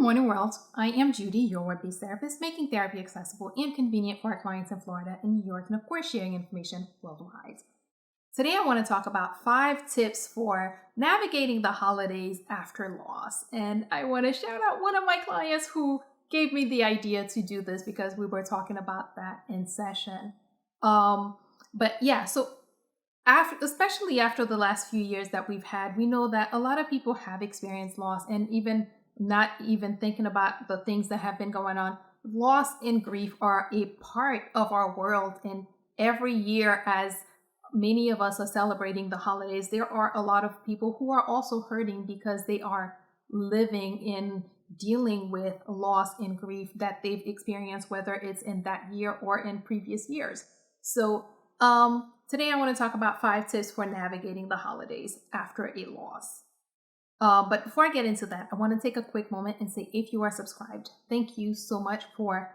Morning World. I am Judy, your web-based therapist, making therapy accessible and convenient for our clients in Florida and New York, and of course, sharing information worldwide. Today, I want to talk about 5 tips for navigating the holidays after loss. And I want to shout out one of my clients who gave me the idea to do this because we were talking about that in session. Especially after the last few years that we've had, we know that a lot of people have experienced loss, and even not even thinking about the things that have been going on. Loss and grief are a part of our world, and every year, as many of us are celebrating the holidays, there are a lot of people who are also hurting because they are living in dealing with loss and grief that they've experienced, whether it's in that year or in previous years. So today I want to talk about 5 tips for navigating the holidays after a loss. But before I get into that, I want to take a quick moment and say, if you are subscribed, thank you so much for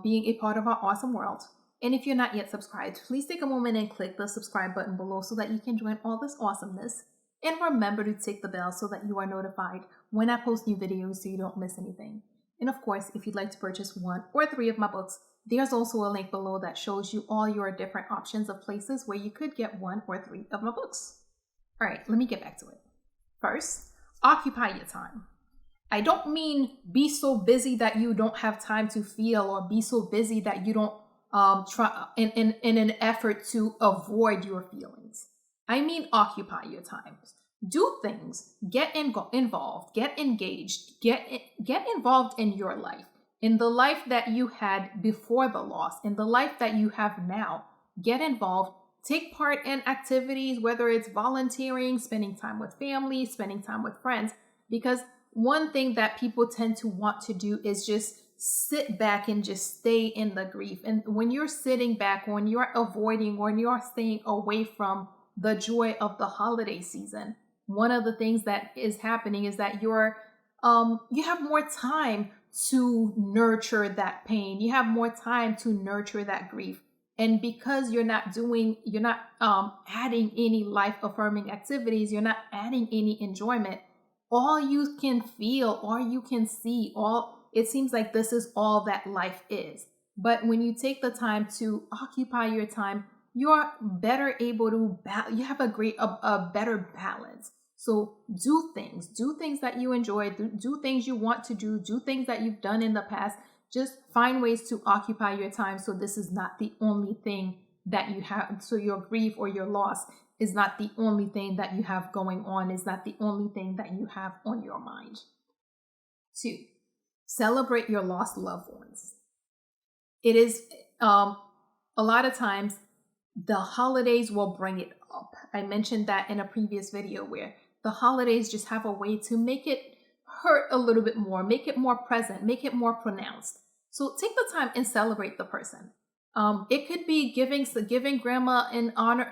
being a part of our awesome world. And if you're not yet subscribed, please take a moment and click the subscribe button below so that you can join all this awesomeness. And remember to tick the bell so that you are notified when I post new videos so you don't miss anything. And of course, if you'd like to purchase 1 or 3 of my books, there's also a link below that shows you all your different options of places where you could get 1 or 3 of my books. All right, let me get back to it. First, occupy your time. I don't mean be so busy that you don't have time to feel, or be so busy that you don't try in an effort to avoid your feelings. I mean occupy your time. Do things, get involved, get engaged, get involved in your life, in the life that you had before the loss, in the life that you have now. Get involved. Take part in activities, whether it's volunteering, spending time with family, spending time with friends, because one thing that people tend to want to do is just sit back and just stay in the grief. And when you're sitting back, when you're avoiding, when you're staying away from the joy of the holiday season, one of the things that is happening is that you have more time to nurture that pain. You have more time to nurture that grief. And because you're not adding any life affirming activities, you're not adding any enjoyment, all you can feel, all you can see, it seems like this is all that life is. But when you take the time to occupy your time, you're better able to, you have a better balance. So do things that you enjoy, do things you want to do things that you've done in the past. Just find ways to occupy your time so this is not the only thing that you have. So your grief or your loss is not the only thing that you have going on, is not the only thing that you have on your mind. 2, celebrate your lost loved ones. It is a lot of times the holidays will bring it up. I mentioned that in a previous video where the holidays just have a way to make it hurt a little bit more, make it more present, make it more pronounced. So take the time and celebrate the person. It could be giving grandma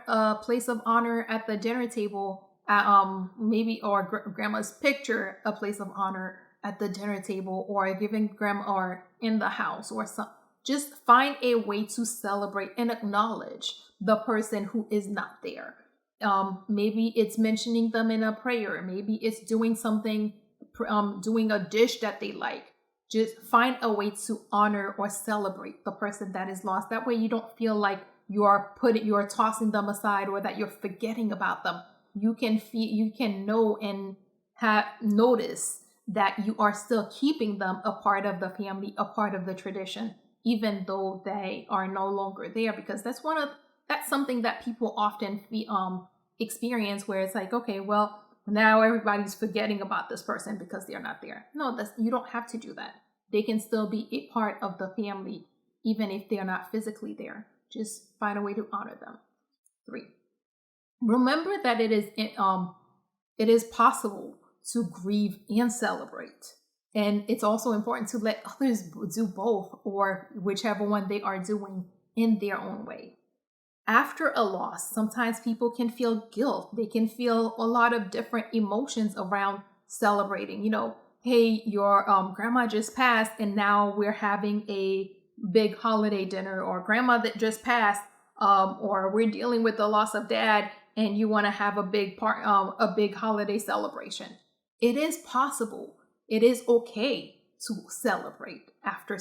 a place of honor at the dinner table, or grandma's picture a place of honor at the dinner table, or giving grandma or in the house, or some. Just find a way to celebrate and acknowledge the person who is not there. Maybe it's mentioning them in a prayer. Maybe it's doing something, doing a dish that they like. Just find a way to honor or celebrate the person that is lost. That way you don't feel like you're tossing them aside, or that you're forgetting about them. You can know and notice that you are still keeping them a part of the family, a part of the tradition, even though they are no longer there, because that's something that people often experience, where it's like, okay, well, now everybody's forgetting about this person because they're not there. No, you don't have to do that. They can still be a part of the family, even if they're not physically there. Just find a way to honor them. 3, remember that it is possible to grieve and celebrate. And it's also important to let others do both, or whichever one they are doing in their own way. After a loss, sometimes people can feel guilt. They can feel a lot of different emotions around celebrating. Hey, your grandma just passed, and now we're having a big holiday dinner, or grandma that just passed, or we're dealing with the loss of dad, and you want to have a big holiday celebration. It is possible. It is okay to celebrate after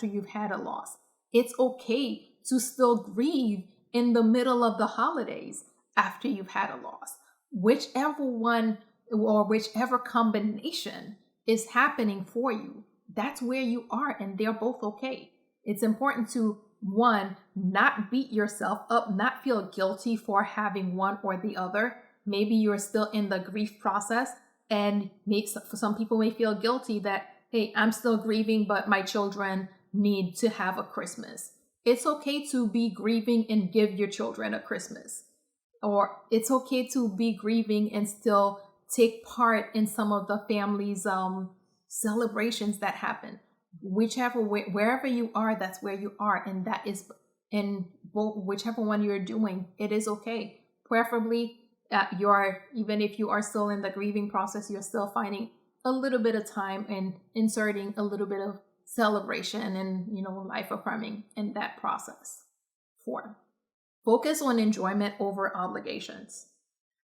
you've had a loss. It's okay to still grieve in the middle of the holidays after you've had a loss. Whichever one or whichever combination is happening for you, that's where you are, and they're both okay. It's important to, one, not beat yourself up, not feel guilty for having one or the other. Maybe you're still in the grief process, and for some people may feel guilty that, hey, I'm still grieving, but my children need to have a Christmas. It's okay to be grieving and give your children a Christmas. Or it's okay to be grieving and still take part in some of the family's celebrations that happen. Wherever you are, that's where you are, and that is in whichever one you're doing, it is okay. Preferably, even if you are still in the grieving process, you're still finding a little bit of time and inserting a little bit of celebration and life affirming in that process. 4, focus on enjoyment over obligations.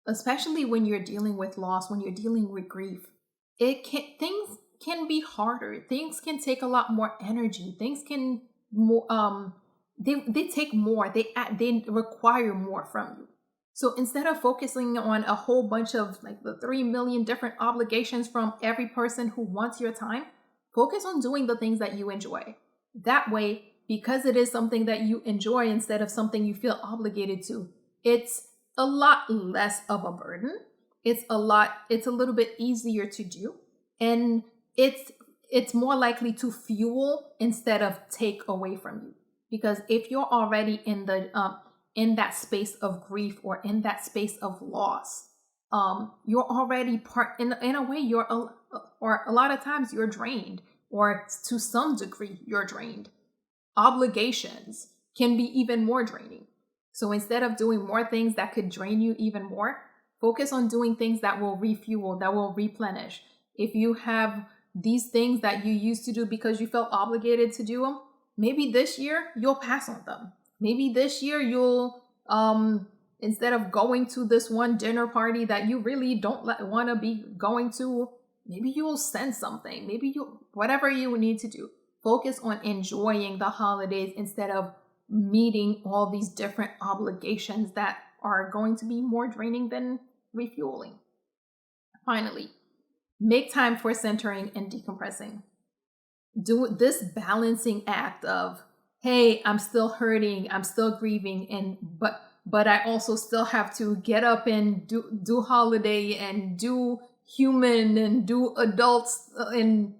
Especially when you're dealing with loss, when you're dealing with grief, things can be harder. Things can take a lot more energy. Things can they take more. They require more from you. So instead of focusing on a whole bunch of like the 3 million different obligations from every person who wants your time, focus on doing the things that you enjoy. That way, because it is something that you enjoy instead of something you feel obligated to, it's a lot less of a burden. It's a little bit easier to do. And it's more likely to fuel instead of take away from you. Because if you're already in that space of grief or in that space of loss, you're already in a way or a lot of times you're drained, or to some degree you're drained. Obligations can be even more draining. So instead of doing more things that could drain you even more, focus on doing things that will refuel, that will replenish. If you have these things that you used to do because you felt obligated to do them, maybe this year you'll pass on them. Maybe this year you'll, instead of going to this one dinner party that you really don't want to be going to, maybe you'll send something. Maybe whatever you need to do. Focus on enjoying the holidays instead of meeting all these different obligations that are going to be more draining than refueling. Finally, make time for centering and decompressing. Do this balancing act of, hey, I'm still hurting, I'm still grieving, but I also still have to get up and do holiday and do human and do adults and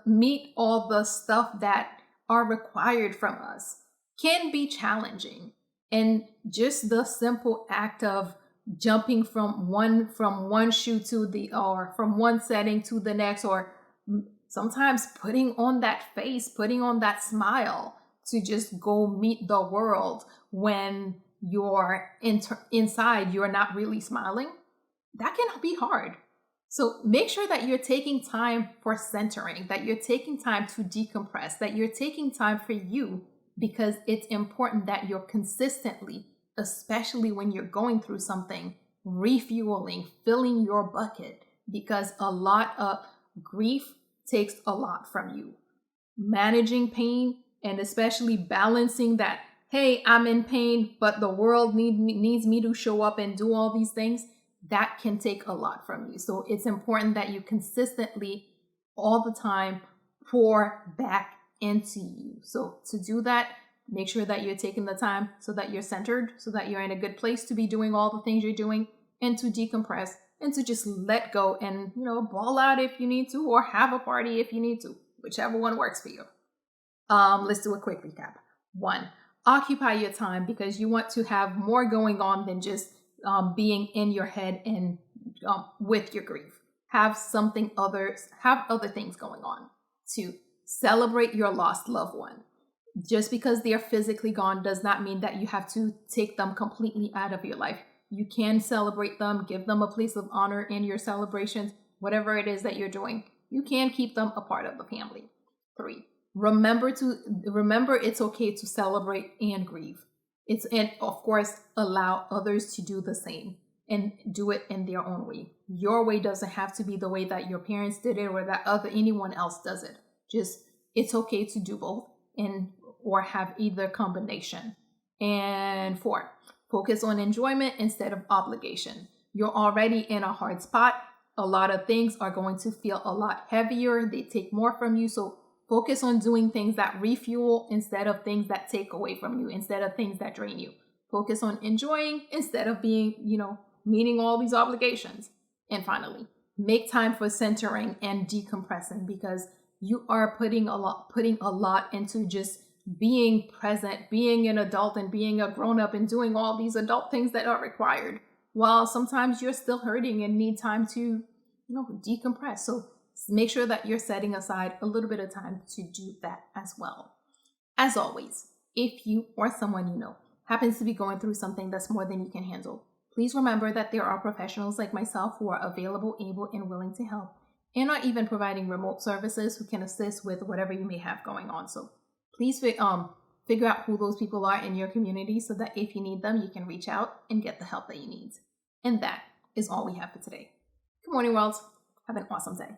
meet all the stuff that are required from us can be challenging. And just the simple act of jumping from one shoe or from one setting to the next, or sometimes putting on that face, putting on that smile to just go meet the world when you're inside, you're not really smiling, that can be hard. So make sure that you're taking time for centering, that you're taking time to decompress, that you're taking time for you, because it's important that you're consistently, especially when you're going through something, refueling, filling your bucket, because a lot of grief takes a lot from you. Managing pain, and especially balancing that, hey, I'm in pain, but the world needs me to show up and do all these things, that can take a lot from you. So it's important that you consistently, all the time, pour back into you. So to do that, make sure that you're taking the time so that you're centered, so that you're in a good place to be doing all the things you're doing, and to decompress and to just let go and, ball out if you need to, or have a party if you need to, whichever one works for you. Let's do a quick recap. 1, occupy your time, because you want to have more going on than just being in your head and with your grief. Have other things going on. 2, celebrate your lost loved one. Just because they are physically gone does not mean that you have to take them completely out of your life. You can celebrate them, give them a place of honor in your celebrations, whatever it is that you're doing. You can keep them a part of the family. 3, remember it's okay to celebrate and grieve. And of course, allow others to do the same. and do it in their own way. Your way doesn't have to be the way that your parents did it or that anyone else does it. Just, it's okay to do both and or have either combination. And 4, focus on enjoyment instead of obligation. You're already in a hard spot. A lot of things are going to feel a lot heavier. They take more from you. So focus on doing things that refuel instead of things that take away from you, instead of things that drain you. Focus on enjoying instead of being, meeting all these obligations. And finally, make time for centering and decompressing, because you are putting a lot into just being present, being an adult and being a grown-up and doing all these adult things that are required, while sometimes you're still hurting and need time to, decompress. So make sure that you're setting aside a little bit of time to do that as well. As always, if you or someone you know happens to be going through something that's more than you can handle, please remember that there are professionals like myself who are available, able, and willing to help, and are even providing remote services who can assist with whatever you may have going on. So please figure out who those people are in your community so that if you need them, you can reach out and get the help that you need. And that is all we have for today. Good morning, world. Have an awesome day.